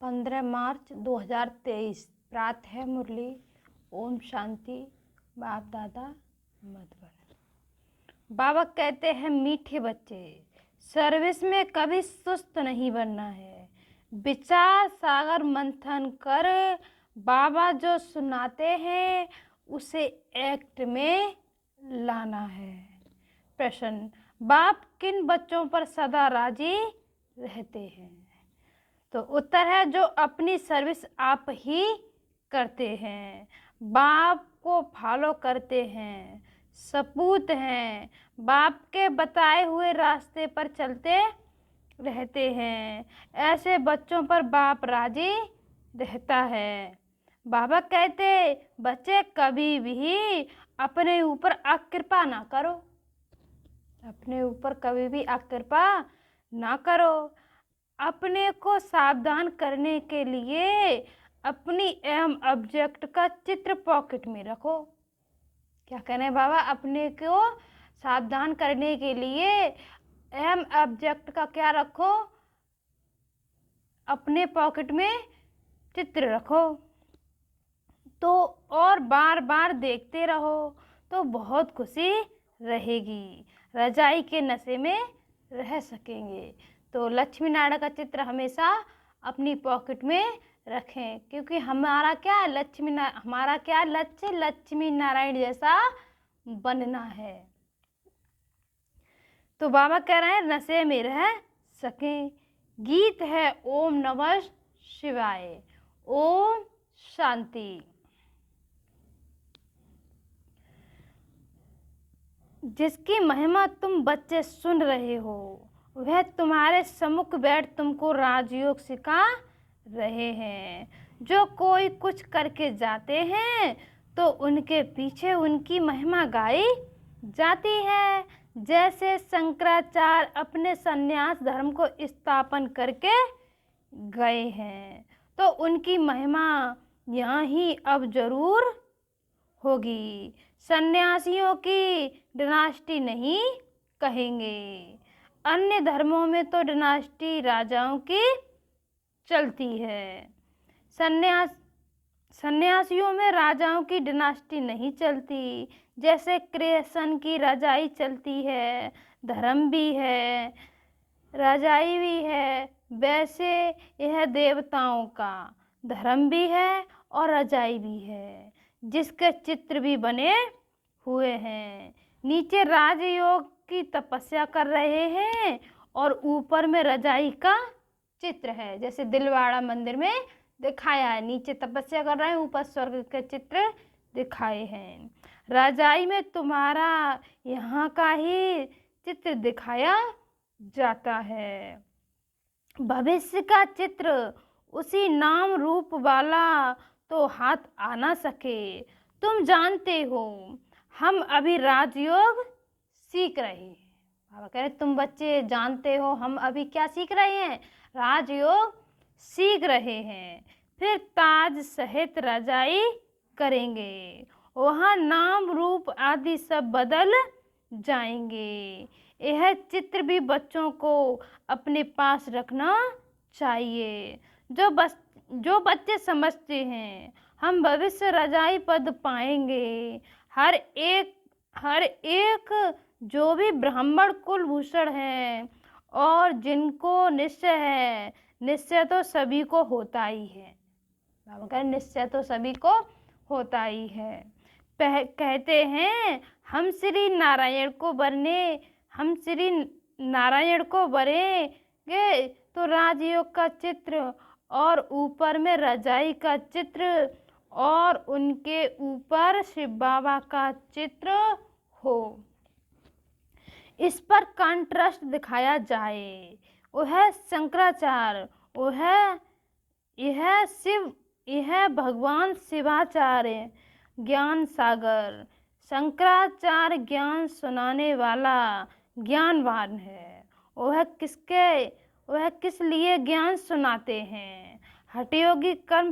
15 मार्च 2023। प्रात है मुरली। ओम शांति। बाप दादा मधुबन। बाबा कहते हैं मीठे बच्चे, सर्विस में कभी सुस्त नहीं बनना है। विचार सागर मंथन कर बाबा जो सुनाते हैं उसे एक्ट में लाना है। प्रश्न, बाप किन बच्चों पर सदा राजी रहते हैं? तो उत्तर है जो अपनी सर्विस आप ही करते हैं, बाप को फॉलो करते हैं, सपूत हैं, बाप के बताए हुए रास्ते पर चलते रहते हैं। ऐसे बच्चों पर बाप राजी रहता है। बाबा कहते बच्चे कभी भी अपने ऊपर अकृपा ना करो, अपने ऊपर कभी भी अकृपा ना करो। अपने को सावधान करने के लिए अपनी एम ऑब्जेक्ट का चित्र पॉकेट में रखो। क्या कहना है बाबा? अपने को सावधान करने के लिए एम ऑब्जेक्ट का क्या रखो? अपने पॉकेट में चित्र रखो। तो और बार बार देखते रहो तो बहुत खुशी रहेगी, रजाई के नशे में रह सकेंगे। तो लक्ष्मी नारायण का चित्र हमेशा अपनी पॉकेट में रखें, क्योंकि हमारा क्या लक्ष्य लक्ष्मी नारायण जैसा बनना है। तो बाबा कह रहे हैं नशे में रह सकें। गीत है ओम नमः शिवाय। ओम शांति। जिसकी महिमा तुम बच्चे सुन रहे हो वह तुम्हारे सम्मुख बैठ तुमको राजयोग सिखा रहे हैं। जो कोई कुछ करके जाते हैं तो उनके पीछे उनकी महिमा गाई जाती है। जैसे शंकराचार्य अपने संन्यास धर्म को स्थापन करके गए हैं तो उनकी महिमा यहाँ ही अब जरूर होगी। सन्यासियों की डिनास्टी नहीं कहेंगे। अन्य धर्मों में तो डिनास्टी राजाओं की चलती है, सन्यासियों में राजाओं की डिनास्टी नहीं चलती। जैसे क्रिएशन की रजाई चलती है, धर्म भी है, रजाई भी है, वैसे यह देवताओं का धर्म भी है और रजाई भी है, जिसके चित्र भी बने हुए हैं। नीचे राजयोग की तपस्या कर रहे हैं और ऊपर में रजाई का चित्र है, जैसे दिलवाड़ा मंदिर में दिखाया है। नीचे तपस्या कर रहे हैं, ऊपर स्वर्ग के चित्र दिखाए हैं। रजाई में तुम्हारा यहाँ का ही चित्र दिखाया जाता है। भविष्य का चित्र उसी नाम रूप वाला तो हाथ आ ना सके। तुम जानते हो हम अभी राजयोग सीख रहे हैं। बाबा कह रहे तुम बच्चे जानते हो हम अभी क्या सीख रहे हैं? राजयोग सीख रहे हैं। फिर ताज सहित रजाई करेंगे, वहाँ नाम रूप आदि सब बदल जाएंगे। यह चित्र भी बच्चों को अपने पास रखना चाहिए। जो बच्चे समझते हैं हम भविष्य रजाई पद पाएंगे। हर एक जो भी ब्राह्मण कुलभूषण है और जिनको निश्चय है, निश्चय तो सभी को होता ही है। बाबा कह निश्चय तो सभी को होता ही है। कहते हैं हम श्री नारायण को बरेंगे तो राजयोग का चित्र और ऊपर में रजाई का चित्र और उनके ऊपर शिव बाबा का चित्र हो। इस पर कंट्रास्ट दिखाया जाए। वह शंकराचार्य, यह भगवान शिवाचार्य ज्ञान सागर। शंकराचार्य ज्ञान सुनाने वाला ज्ञानवान है। वह किस लिए ज्ञान सुनाते हैं? हठयोगी कर्म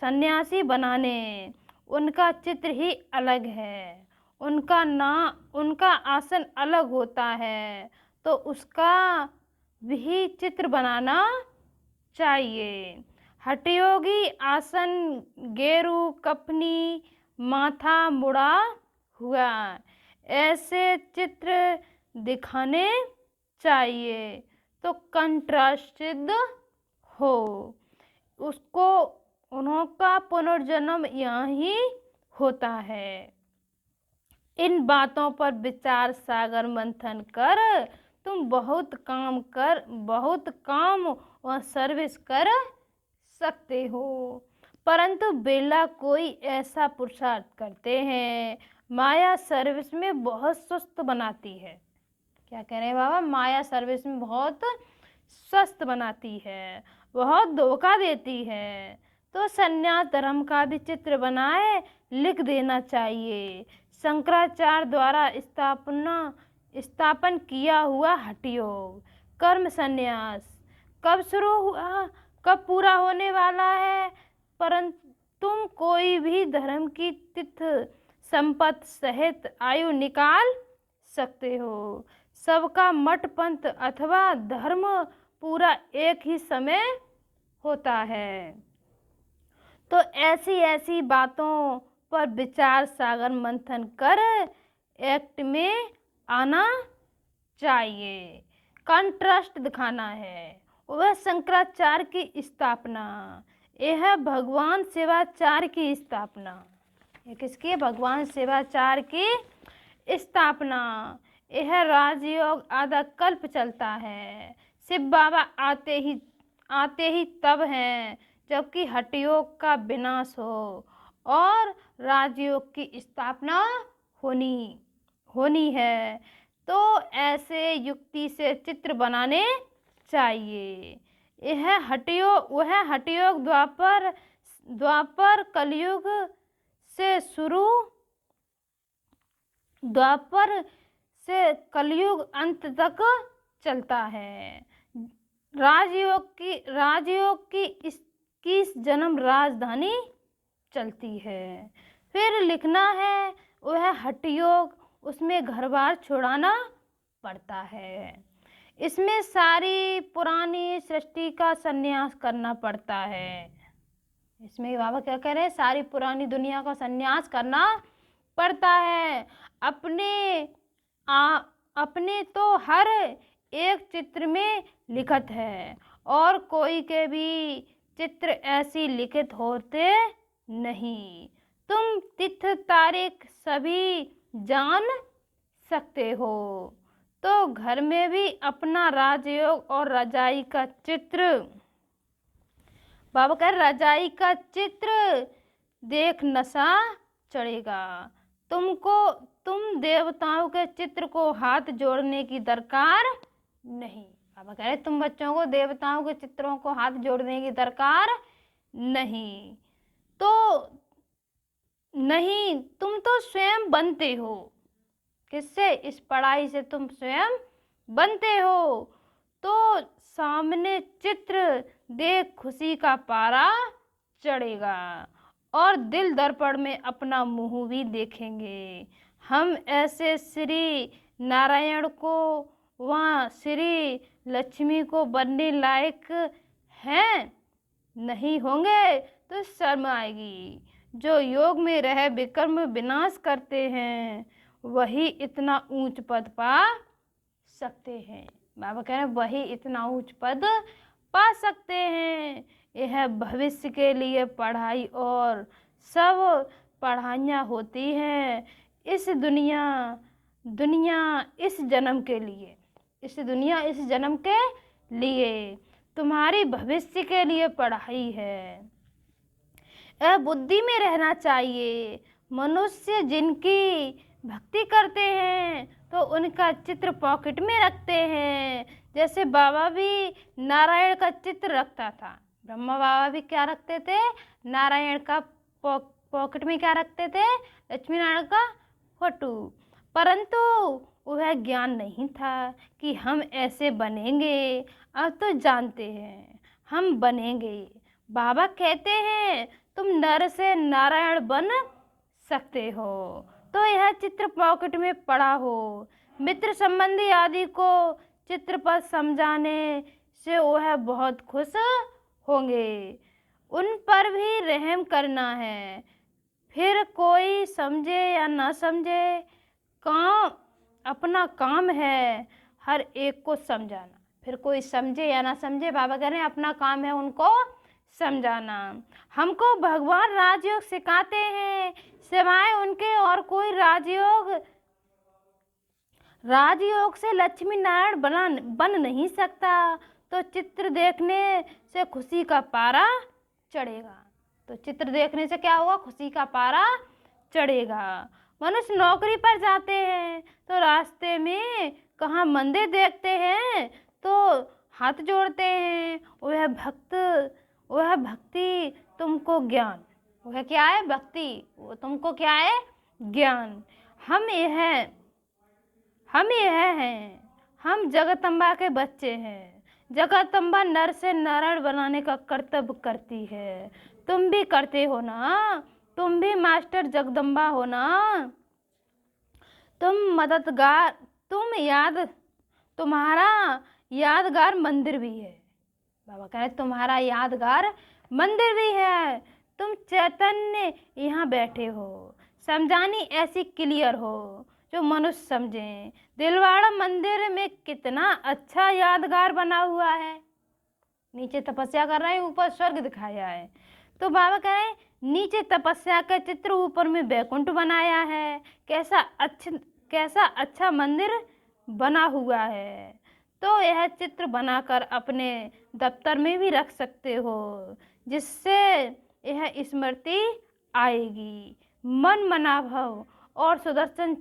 सन्यासी बनाने। उनका चित्र ही अलग है, उनका आसन अलग होता है, तो उसका भी चित्र बनाना चाहिए। हठयोगी आसन, गेरू कफनी, माथा मुड़ा हुआ, ऐसे चित्र दिखाने चाहिए तो कंट्रास्टेड हो। उसको उनका पुनर्जन्म यहाँ ही होता है। इन बातों पर विचार सागर मंथन कर तुम बहुत काम और सर्विस कर सकते हो। परंतु बिरला कोई ऐसा पुरुषार्थ करते हैं, माया सर्विस में बहुत सुस्त बनाती है। क्या कह रहे हैं बाबा? माया सर्विस में बहुत स्वस्थ बनाती है, बहुत धोखा देती है। तो संन्यास धर्म का भी चित्र बनाए लिख देना चाहिए। शंकराचार्य द्वारा स्थापन किया हुआ हठयोग, कर्म संन्यास कब शुरू हुआ, कब पूरा होने वाला है? परंतु तुम कोई भी धर्म की तिथि संपत्ति सहित आयु निकाल सकते हो। सबका मठ पंथ अथवा धर्म पूरा एक ही समय होता है। तो ऐसी ऐसी बातों पर विचार सागर मंथन कर एक्ट में आना चाहिए। कंट्रास्ट दिखाना है। वह शंकराचार्य की स्थापना, यह भगवान शिवाचार्य की स्थापना। ये किसकी है? भगवान शिवाचार्य की स्थापना। यह राजयोग आधा कल्प चलता है। शिव बाबा आते ही तब हैं जबकि हठयोग का विनाश हो और राजयोग की स्थापना होनी है। तो ऐसे युक्ति से चित्र बनाने चाहिए। वह हठयोग द्वापर कलयुग से शुरू, द्वापर से कलयुग अंत तक चलता है। राजयोग की 21 जन्म राजधानी चलती है। फिर लिखना है वह हठयोग, उसमें घर बार छोड़ाना पड़ता है। इसमें सारी पुरानी सृष्टि का संन्यास करना पड़ता है। इसमें बाबा क्या कह रहे हैं? सारी पुरानी दुनिया का संन्यास करना पड़ता है। अपने तो हर एक चित्र में लिखत है और कोई के भी चित्र ऐसी लिखित होते नहीं। तुम तिथि तारीख सभी जान सकते हो। तो घर में भी अपना राजयोग और रजाई का चित्र, बाबा कह रजाई का चित्र देख नशा चढ़ेगा तुम देवताओं के चित्र को हाथ जोड़ने की दरकार नहीं। बाबा कह रहे तुम बच्चों को देवताओं के चित्रों को हाथ जोड़ने की दरकार नहीं। तुम तो स्वयं बनते हो। किससे? इस पढ़ाई से तुम स्वयं बनते हो। तो सामने चित्र देख खुशी का पारा चढ़ेगा और दिल दर्पण में अपना मुंह भी देखेंगे। हम ऐसे श्री नारायण को वहाँ श्री लक्ष्मी को बनने लायक हैं नहीं होंगे तो शर्म आएगी। जो योग में रह विकर्म विनाश करते हैं वही इतना ऊंच पद पा सकते हैं। बाबा कह रहे हैं वही इतना ऊंच पद पा सकते हैं। यह भविष्य के लिए पढ़ाई और सब पढ़ाइयाँ होती हैं। इस दुनिया इस जन्म के लिए, इस दुनिया इस जन्म के लिए, तुम्हारी भविष्य के लिए पढ़ाई है। यह बुद्धि में रहना चाहिए। मनुष्य जिनकी भक्ति करते हैं तो उनका चित्र पॉकेट में रखते हैं। जैसे बाबा भी नारायण का चित्र रखता था। ब्रह्मा बाबा भी क्या रखते थे? नारायण का पॉकेट में क्या रखते थे? लक्ष्मी नारायण का फोटो। परंतु वह ज्ञान नहीं था कि हम ऐसे बनेंगे। अब तो जानते हैं हम बनेंगे। बाबा कहते हैं तुम नर से नारायण बन सकते हो। तो यह चित्र पॉकेट में पड़ा हो। मित्र संबंधी आदि को चित्र पर समझाने से वह बहुत खुश होंगे, उन पर भी रहम करना है। फिर कोई समझे या ना समझे, काम अपना काम है हर एक को समझाना। फिर कोई समझे या ना समझे, बाबा कह रहे हैं अपना काम है उनको समझाना। हमको भगवान राजयोग सिखाते हैं, सिवाय उनके और कोई राजयोग से लक्ष्मी नारायण बन नहीं सकता। तो चित्र देखने से खुशी का पारा चढ़ेगा। तो चित्र देखने से क्या होगा? खुशी का पारा चढ़ेगा। मनुष्य नौकरी पर जाते हैं तो रास्ते में कहाँ मंदिर देखते हैं तो हाथ जोड़ते हैं। वह भक्ति तुमको ज्ञान, वह क्या है? भक्ति। वो तुमको क्या है? ज्ञान। हम यह हैं, हम जगदम्बा के बच्चे हैं। जगदम्बा नर से नारायण बनाने का कर्तव्य करती है। तुम भी करते हो ना, तुम भी मास्टर जगदम्बा हो ना। तुम मददगार, तुम्हारा यादगार मंदिर भी है। बाबा कह रहे तुम्हारा यादगार मंदिर भी है। तुम चैतन्य यहाँ बैठे हो, समझानी ऐसी क्लियर हो जो मनुष्य समझे। दिलवाड़ा मंदिर में कितना अच्छा यादगार बना हुआ है। नीचे तपस्या कर रहे हैं, ऊपर स्वर्ग दिखाया है। तो बाबा कह रहे हैं नीचे तपस्या का चित्र, ऊपर में बैकुंठ बनाया है। कैसा अच्छा मंदिर बना हुआ है। तो यह चित्र बनाकर अपने दफ्तर में भी रख सकते हो, जिससे यह स्मृति आएगी। मन मनाभव और सुदर्शन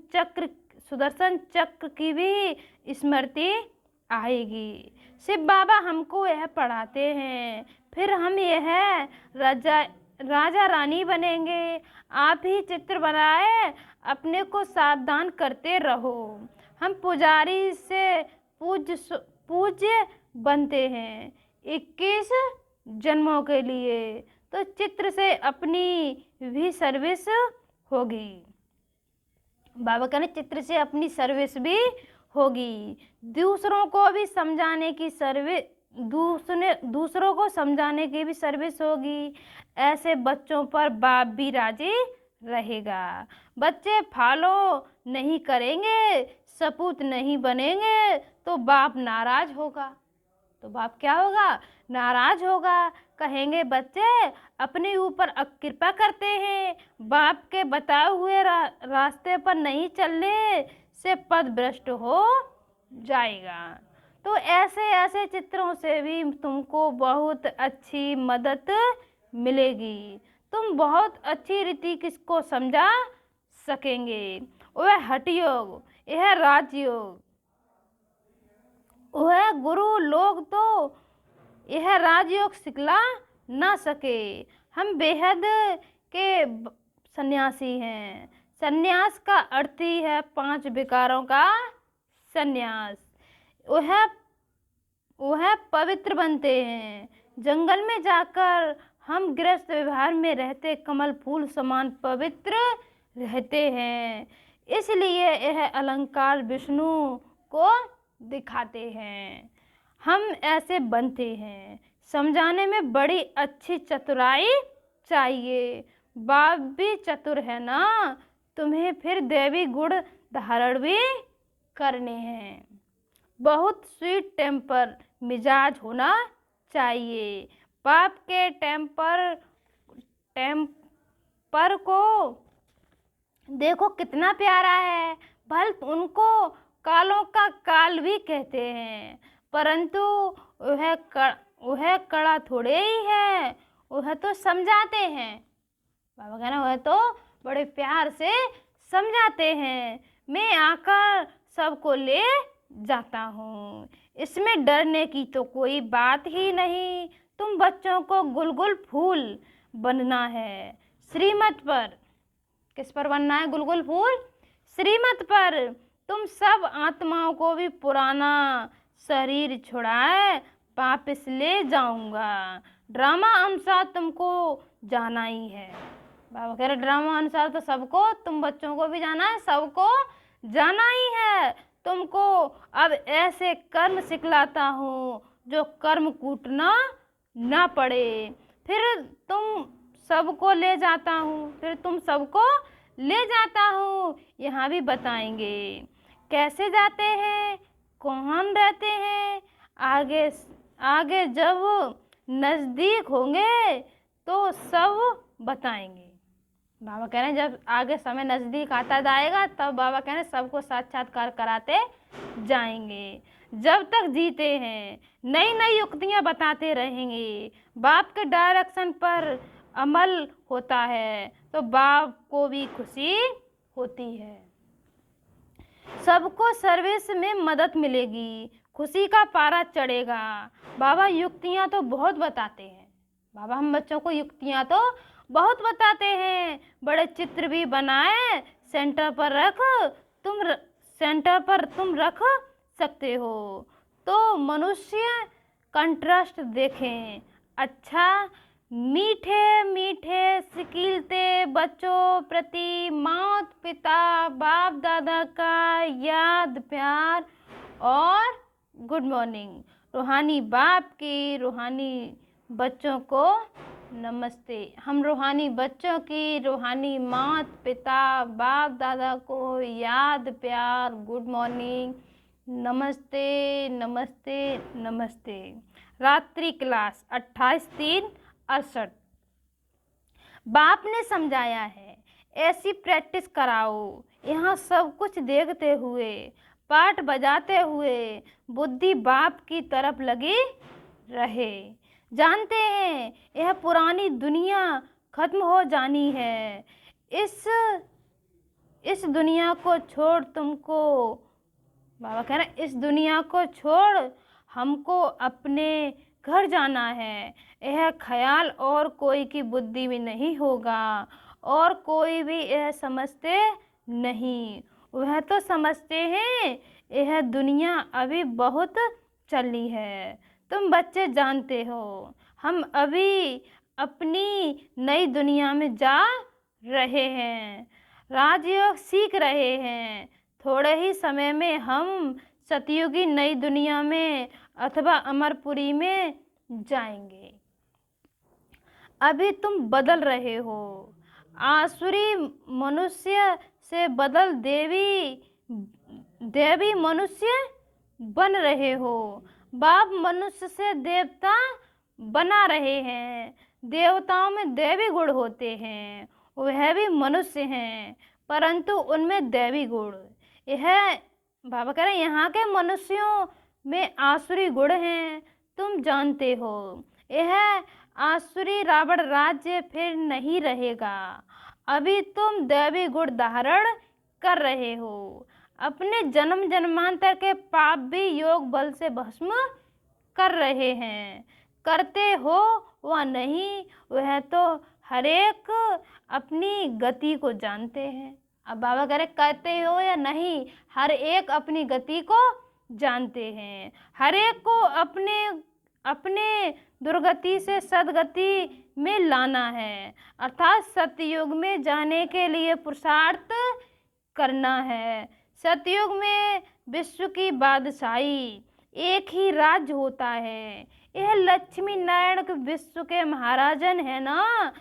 चक्र की भी स्मृति आएगी। शिव बाबा हमको यह पढ़ाते हैं, फिर हम यह राजा रानी बनेंगे। आप ही चित्र बनाए अपने को सावधान करते रहो। हम पुजारी से पूज्य बनते हैं 21 जन्मों के लिए। तो चित्र से अपनी भी सर्विस होगी। बाबा कहने चित्र से अपनी सर्विस भी होगी। दूसरों को समझाने की भी सर्विस होगी। ऐसे बच्चों पर बाप भी राजी रहेगा। बच्चे फॉलो नहीं करेंगे, सपूत नहीं बनेंगे तो बाप नाराज होगा। तो बाप क्या होगा? नाराज होगा। कहेंगे बच्चे अपने ऊपर कृपा करते हैं, बाप के बताए हुए रास्ते पर नहीं चलने से पद भ्रष्ट हो जाएगा। तो ऐसे चित्रों से भी तुमको बहुत अच्छी मदद मिलेगी। तुम बहुत अच्छी रीति किसको समझा सकेंगे। वह हठ योग, यह राजयोग, वह गुरु लोग तो यह राजयोग सिखला ना सके। हम बेहद के सन्यासी हैं। सन्यास का अर्थ ही है 5 विकारों का सन्यास। वह पवित्र बनते हैं। जंगल में जाकर हम गृहस्थ व्यवहार में रहते कमल फूल समान पवित्र रहते हैं। इसलिए यह अलंकार विष्णु को दिखाते हैं। हम ऐसे बनते हैं। समझाने में बड़ी अच्छी चतुराई चाहिए। बाप भी चतुर है ना, तुम्हें फिर दैवी गुण धारण भी करने हैं। बहुत स्वीट टेम्पर मिजाज होना चाहिए। बाप के टेम्पर को देखो कितना प्यारा है। भल उनको कालों का काल भी कहते हैं, परंतु वह कड़ा थोड़े ही है। वह तो समझाते हैं। बाबा कहना वह तो बड़े प्यार से समझाते हैं। मैं आकर सबको ले जाता हूँ, इसमें डरने की तो कोई बात ही नहीं। तुम बच्चों को गुलगुल फूल बनना है। श्रीमत पर, किस पर बनना है? गुलगुल फूल श्रीमत पर। तुम सब आत्माओं को भी पुराना शरीर छुड़ाए वापस ले जाऊंगा। ड्रामा अनुसार तुमको जाना ही है। बाबा कह रहे ड्रामा अनुसार तो सबको, तुम बच्चों को भी जाना है, सबको जाना ही है। तुमको अब ऐसे कर्म सिखलाता हूँ जो कर्म कूटना ना पड़े। फिर तुम सबको ले जाता हूँ, यहाँ भी बताएंगे कैसे जाते हैं, कौन रहते हैं। आगे आगे जब नज़दीक होंगे तो सब बताएंगे। बाबा कह रहे हैं जब आगे समय नज़दीक आता जाएगा तब बाबा कह रहे हैं सबको साक्षात्कार कराते जाएंगे। जब तक जीते हैं नई नई युक्तियाँ बताते रहेंगे। बाप के डायरेक्शन पर अमल होता है तो बाप को भी खुशी होती है। सबको सर्विस में मदद मिलेगी, खुशी का पारा चढ़ेगा। बाबा युक्तियाँ तो बहुत बताते हैं। बाबा हम बच्चों को युक्तियाँ तो बहुत बताते हैं। बड़े चित्र भी बनाए सेंटर पर तुम रख सकते हो। तो मनुष्य कंट्रास्ट देखें। अच्छा, मीठे मीठे सिकिलते बच्चों प्रति माता पिता बाप दादा का याद प्यार और गुड मॉर्निंग। रूहानी बाप की रूहानी बच्चों को नमस्ते। हम रूहानी बच्चों की रूहानी माता पिता बाप दादा को याद प्यार गुड मॉर्निंग, नमस्ते नमस्ते नमस्ते। रात्रि क्लास 28/3/68। बाप ने समझाया है ऐसी प्रैक्टिस कराओ। यहाँ सब कुछ देखते हुए पाठ बजाते हुए बुद्धि बाप की तरफ लगी रहे। जानते हैं यह पुरानी दुनिया खत्म हो जानी है। इस दुनिया को छोड़ तुमको, बाबा कह रहे हैं इस दुनिया को छोड़ हमको अपने घर जाना है। यह ख्याल और कोई की बुद्धि में नहीं होगा और कोई भी यह समझते नहीं। वह तो समझते हैं यह दुनिया अभी बहुत चली है। तुम बच्चे जानते हो हम अभी अपनी नई दुनिया में जा रहे हैं, राजयोग सीख रहे हैं। थोड़े ही समय में हम सतयुगी नई दुनिया में अथवा अमरपुरी में जाएंगे। अभी तुम बदल रहे हो, आसुरी मनुष्य से बदल देवी मनुष्य बन रहे हो। बाप मनुष्य से देवता बना रहे हैं। देवताओं में दैवी गुण होते हैं, वह भी मनुष्य हैं परंतु उनमें दैवी गुण। यह बाबा कह रहे हैं यहाँ के मनुष्यों में आसुरी गुण हैं। तुम जानते हो यह आसुरी रावण राज्य फिर नहीं रहेगा। अभी तुम दैवी गुण धारण कर रहे हो। अपने जन्म जन्मांतर के पाप भी योग बल से भस्म कर रहे हैं। करते हो व नहीं वह तो हर एक अपनी गति को जानते हैं। अब बाबा कह रहे करते हो या नहीं, हर एक अपनी गति को जानते हैं। हर एक को अपने दुर्गति से सदगति में लाना है, अर्थात सतयुग में जाने के लिए पुरुषार्थ करना है। सतयुग में विश्व की बादशाही एक ही राज्य होता है। यह लक्ष्मी नारायण के विश्व के महाराजन है ना।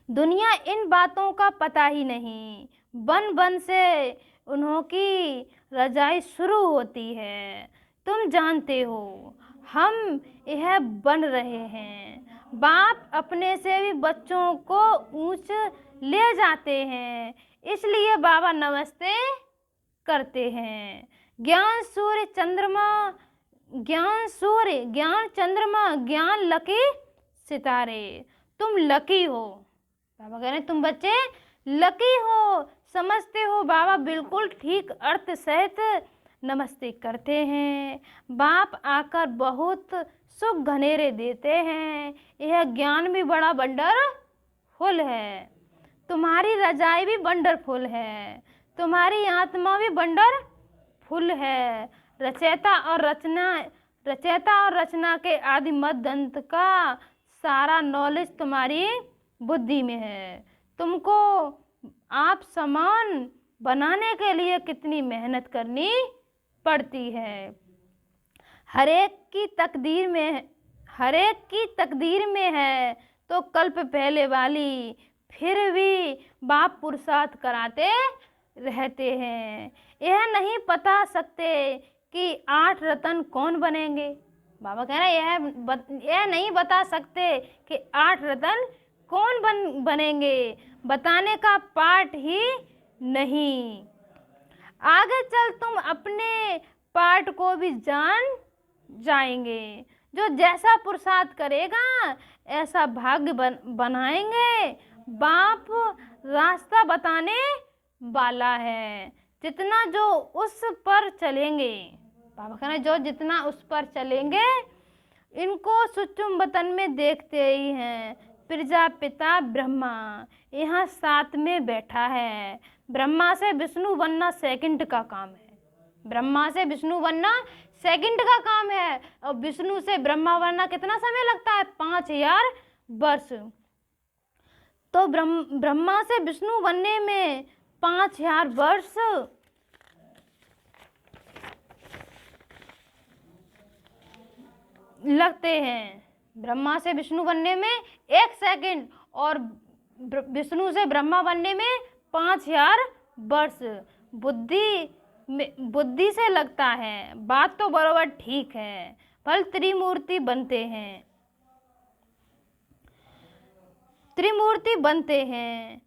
दुनिया इन बातों का पता ही नहीं। बन से उन्हों की रजाई शुरू होती है। तुम जानते हो हम यह बन रहे हैं। बाप अपने से भी बच्चों को ऊंच ले जाते हैं, इसलिए बाबा नमस्ते करते हैं। ज्ञान सूर्य ज्ञान चंद्रमा ज्ञान लकी सितारे। तुम लकी हो। बाबा कह रहे हैं तुम बच्चे लकी हो, समझते हो। बाबा बिल्कुल ठीक अर्थ सहित नमस्ते करते हैं। बाप आकर बहुत सुख घनेरे देते हैं। यह ज्ञान भी बड़ा वंडरफुल है। तुम्हारी रजाई भी वंडरफुल है, तुम्हारी आत्मा भी वंडरफुल है। रचयिता और रचना के आदि मध्य अंत का सारा नॉलेज तुम्हारी बुद्धि में है। तुमको आप समान बनाने के लिए कितनी मेहनत करनी पड़ती है। हर एक की तकदीर में है तो कल्प पहले वाली, फिर भी बाप पुरुषार्थ कराते रहते हैं। यह नहीं बता सकते कि 8 रतन कौन बनेंगे। बाबा कह रहे हैं यह नहीं बता सकते कि 8 रतन कौन बनेंगे, बताने का पाठ ही नहीं। आगे चल तुम अपने पाठ को भी जान जाएंगे। जो जैसा पुरुषार्थ करेगा ऐसा भाग्य बनाएंगे। बाप रास्ता बताने वाला है, जितना जो उस पर चलेंगे। बाबा कह रहे जो जितना उस पर चलेंगे, इनको सुषुम वतन में देखते ही हैं। प्रजापिता ब्रह्मा यहाँ साथ में बैठा है। ब्रह्मा से विष्णु बनना सेकंड का काम है। ब्रह्मा से विष्णु बनना सेकंड का काम है। और विष्णु से ब्रह्मा बनना कितना समय लगता है? 5000 वर्ष। तो ब्रह्मा से विष्णु बनने में 5000 वर्ष लगते हैं। ब्रह्मा से विष्णु बनने में 1 सेकंड और विष्णु से ब्रह्मा बनने में 5000 वर्ष बुद्धि से लगता है। बात तो बराबर ठीक है। फल त्रिमूर्ति बनते हैं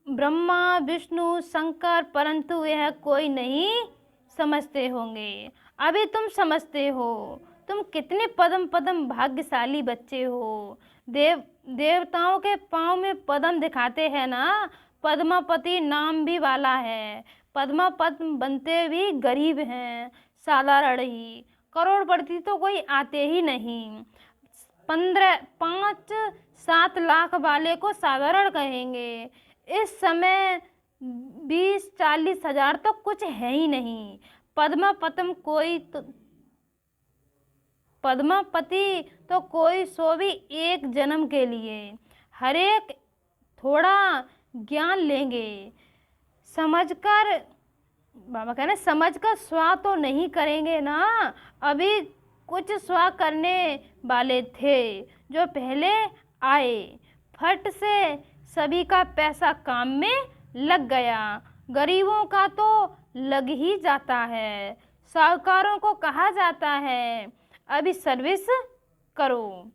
ब्रह्मा विष्णु शंकर, परंतु यह कोई नहीं समझते होंगे। अभी तुम समझते हो। तुम कितने पदम भाग्यशाली बच्चे हो। देवताओं के पाँव में पद्म दिखाते हैं ना। पद्मापति नाम भी वाला है। पद्मापति बनते भी गरीब हैं, साधारण ही। करोड़पति तो कोई आते ही नहीं। 5-7 लाख वाले को साधारण कहेंगे। इस समय 20-40 हजार तो कुछ है ही नहीं। पद्मापति तो कोई सो भी एक जन्म के लिए। हर एक थोड़ा ज्ञान लेंगे, समझकर। बाबा कह रहे समझकर स्वा तो नहीं करेंगे ना। अभी कुछ स्वा करने वाले थे जो पहले आए। फट से सभी का पैसा काम में लग गया। गरीबों का तो लग ही जाता है। साहूकारों को कहा जाता है अभी सर्विस करो।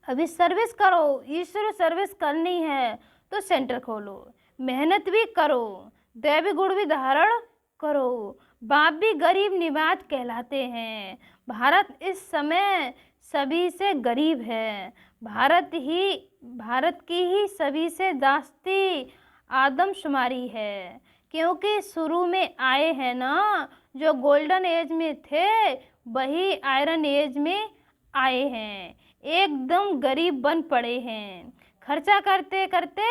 ईश्वर सर्विस करनी है तो सेंटर खोलो, मेहनत भी करो, दैवी गुण भी धारण करो। बाप भी गरीब निवाज कहलाते हैं। भारत इस समय सभी से गरीब है। भारत की ही सभी से जास्ती आदमशुमारी है, क्योंकि शुरू में आए हैं ना। जो गोल्डन एज में थे वही आयरन एज में आए हैं। एकदम गरीब बन पड़े हैं। खर्चा करते करते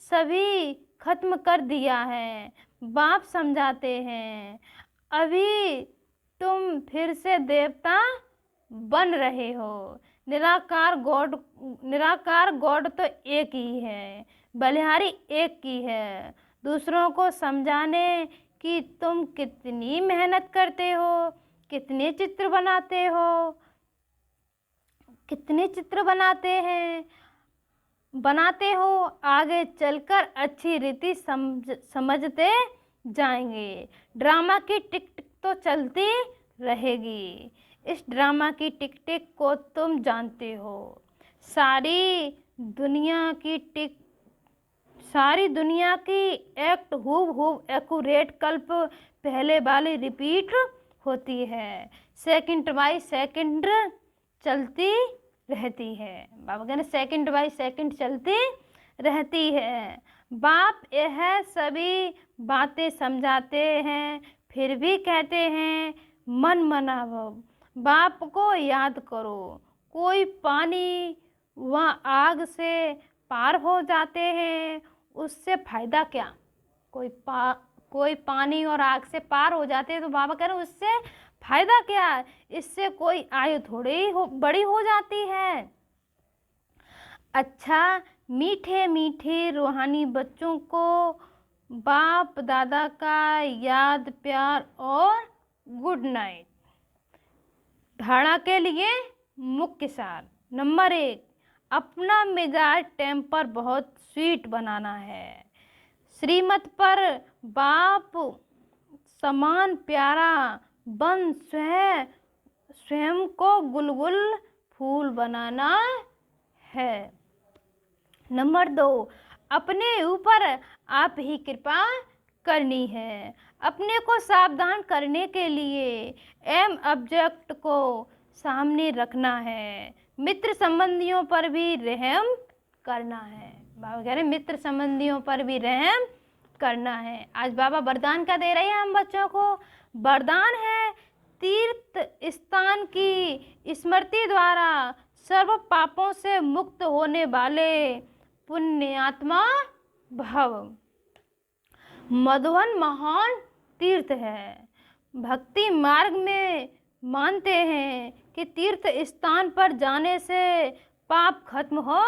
सभी खत्म कर दिया है। बाप समझाते हैं अभी तुम फिर से देवता बन रहे हो। निराकार गॉड तो एक ही है, बलिहारी एक की है। दूसरों को समझाने कि तुम कितनी मेहनत करते हो, कितने चित्र बनाते हो। आगे चलकर अच्छी रीति समझते जाएंगे। ड्रामा की टिक टिक तो चलती रहेगी। इस ड्रामा की टिक टिक को तुम जानते हो। सारी दुनिया की एक्ट हूब एक्यूरेट कल्प पहले वाली रिपीट होती है। सेकंड बाय सेकंड चलती रहती है। बाबा कहते हैं सेकंड बाय सेकंड चलती रहती है। बाप यह सभी बातें समझाते हैं, फिर भी कहते हैं मन मनाभव। बाप को याद करो। कोई पानी व आग से पार हो जाते हैं, उससे फायदा क्या? कोई पानी और आग से पार हो जाते हैं तो बाबा कह रहे हैं उससे फायदा क्या? इससे कोई आयु थोड़ी ही बड़ी हो जाती है। अच्छा, मीठे मीठे रूहानी बच्चों को बाप दादा का याद प्यार और गुड नाइट। धारणा के लिए मुख्य सार। नंबर 1, अपना मिजाज टेम्पर बहुत स्वीट बनाना है। श्रीमत पर बाप समान प्यारा बन स्वयं को गुलगुल फूल बनाना है। नंबर 2, अपने ऊपर आप ही कृपा करनी है। अपने को सावधान करने के लिए एम ऑब्जेक्ट को सामने रखना है। मित्र संबंधियों पर भी रहम करना है। बाबा कह रहे मित्र संबंधियों पर भी रहम करना है। आज बाबा वरदान क्या दे रहे हैं हम बच्चों को? वरदान है तीर्थ स्थान की स्मृति द्वारा सर्व पापों से मुक्त होने वाले पुण्यात्मा भव। मधुबन महान तीर्थ है। भक्ति मार्ग में मानते हैं कि तीर्थ स्थान पर जाने से पाप खत्म हो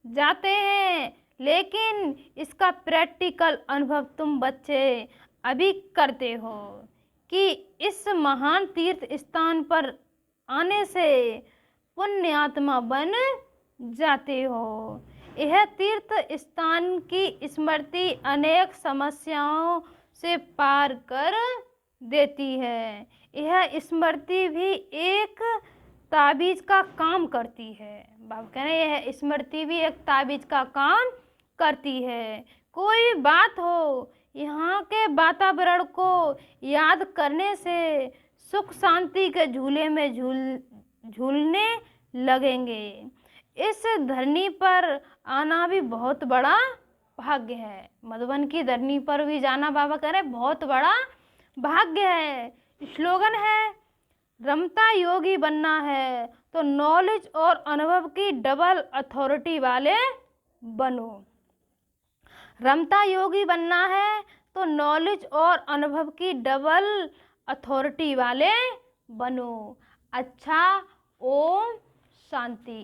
जाते हैं, लेकिन इसका प्रैक्टिकल अनुभव तुम बच्चे अभी करते हो कि इस महान तीर्थ स्थान पर आने से पुण्यात्मा बन जाते हो। यह तीर्थ स्थान की स्मृति अनेक समस्याओं से पार कर देती है। यह स्मृति भी एक ताबीज का काम करती है। बाबा कह रहे हैं यह स्मृति भी एक ताबीज का काम करती है। कोई बात हो, यहाँ के वातावरण को याद करने से सुख शांति के झूले में झूलने लगेंगे। इस धरनी पर आना भी बहुत बड़ा भाग्य है। मधुबन की धरनी पर भी जाना बाबा कह रहे बहुत बड़ा भाग्य है। स्लोगन है रमता योगी बनना है तो नॉलेज और अनुभव की डबल अथॉरिटी वाले बनो। रमता योगी बनना है तो नॉलेज और अनुभव की डबल अथॉरिटी वाले बनो। अच्छा, ओम शांति।